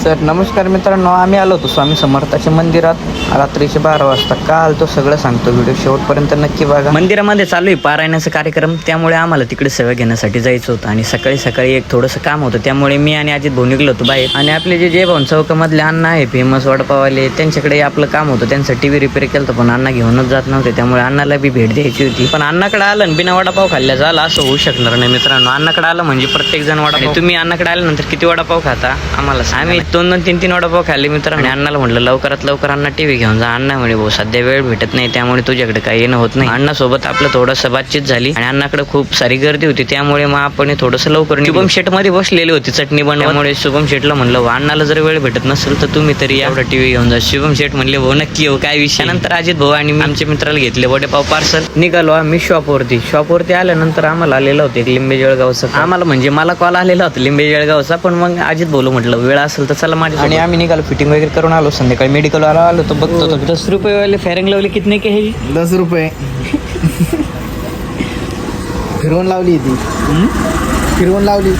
तर नमस्कार मित्रांनो, आम्ही आलो होतो स्वामी समर्थाच्या मंदिरात रात्रीचे 12 वाजता. का आलतो सगळं सांगतो, व्हिडिओ शेवटपर्यंत नक्की बघा. मंदिरामध्ये चालू आहे पारायणाचा कार्यक्रम, त्यामुळे आम्हाला तिकडे सेवा घेण्यासाठी जायचं होतं आणि सकाळी सकाळी एक थोडंसं काम होतं, त्यामुळे मी आणि अजित भाऊ निघलो होतो बाहेर. आणि आपले जे भाऊ चौकामधले अण्णा आहे फेमस वडापाववाले, त्यांच्याकडे आपलं काम होतं, त्यांचं टीव्ही रिपेअर केलं होतं, पण अण्णा घेऊनच जात नव्हते, त्यामुळे अण्णाला बी भेट द्यायची होती. पण अण्णाकडे आलं आणि बिना वडापाव खाल्ल्या झालं असं होऊ शकणार नाही मित्रांनो. अण्णाकडे आलं म्हणजे प्रत्येक जण वडापाव. तुम्ही अण्णाकडे आल्यानंतर किती वडापाव खाता आम्हाला? आम्ही 2-3 वडापाव खाल्ले मित्रांनो. आणि अण्णाला म्हटलं लवकरात लवकर अण्णा टीव्ही घेऊन जा. अण्णा म्हणे भाऊ सध्या वेळ भेटत नाही, त्यामुळे तुझ्याकडे काही येणं होत नाही. अण्णा सोबत आपलं थोडंसं बातचीत झाली आणि अण्णाकडे खूप सारी गर्दी होती, त्यामुळे मग आपण थोडंसं लवकर शुभम शेट मध्ये बसलेली होती चटणी बनवल्यामुळे शुभम शेटला म्हणलं अण्णाला जर वेळ भेटत नसेल तर तुम्ही तरी एवढा टीव्ही घेऊन जा. शुभम शेट म्हणले भाऊ नक्की येऊ, काय विषय. नंतर अजित भाऊ आणि आमच्या मित्राला घेतले वडेपाव पार्सल. निघालो आम्ही शॉपवरती आल्यानंतर आम्हाला आलेला होता एक लिंबे जळगावचा. आम्हाला म्हणजे मला कॉल आलेला होता लिंबे जळगावचा, पण मग अजित भाऊ म्हटलं वेळ असेल तर चला माझ्या. आणि आम्ही निघालो, फिटिंग वगैरे करून आलो. संध्याकाळी मेडिकल आलो तर बघतो 10 रुपये वाले फेअरिंग लावले. कितने के हे? 10 रुपये फिरवून लावली ती, फिरवून लावली.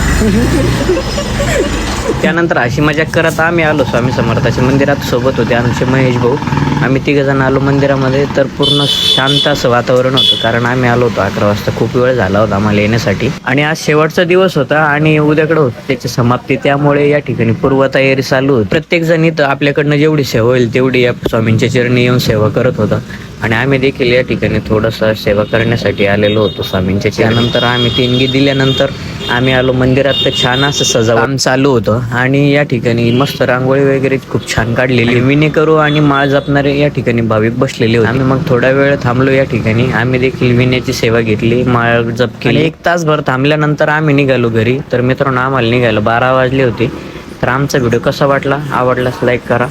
त्यानंतर अशी मजाक करत आम्ही आलो स्वामी समर्थाच्या मंदिरात. सोबत होते आमचे महेश भाऊ. आम्ही 3 जण आलो मंदिरामध्ये. तर पूर्ण शांत असं वातावरण होतं, कारण आम्ही आलो होतो 11 वाजता. खूप वेळ झाला होता आम्हाला येण्यासाठी. आणि आज शेवटचा दिवस होता आणि उद्याकडे होती त्याची समाप्ती, त्यामुळे या ठिकाणी पूर्वतयारी चालू होती. प्रत्येक जण इथं आपल्याकडनं जेवढी सेवा होईल तेवढी या स्वामींच्या चरणी येऊन सेवा करत होता. आणि आम्ही देखील या ठिकाणी थोडंसं सेवा करण्यासाठी आलेलो होतो स्वामींच्या. त्यानंतर आम्ही देणगी दिल्यानंतर आम्ही आलो मंदिरात. तर छान असं सजावट चालू होतं आणि या ठिकाणी मस्त रांगोळी वगैरे खूप छान काढलेली. विणे करू आणि माळ जपणारे या ठिकाणी भाविक बसलेले होते. आम्ही मग थोडा वेळ थांबलो या ठिकाणी. आम्ही देखील विण्याची सेवा घेतली, माळ जप केली. 1 तासभर थांबल्यानंतर आम्ही निघालो घरी. तर मित्रांनो आम्हाला निघायला 12 वाजले होते. तर आमचा व्हिडिओ कसा वाटला, आवडल्यास लाईक करा.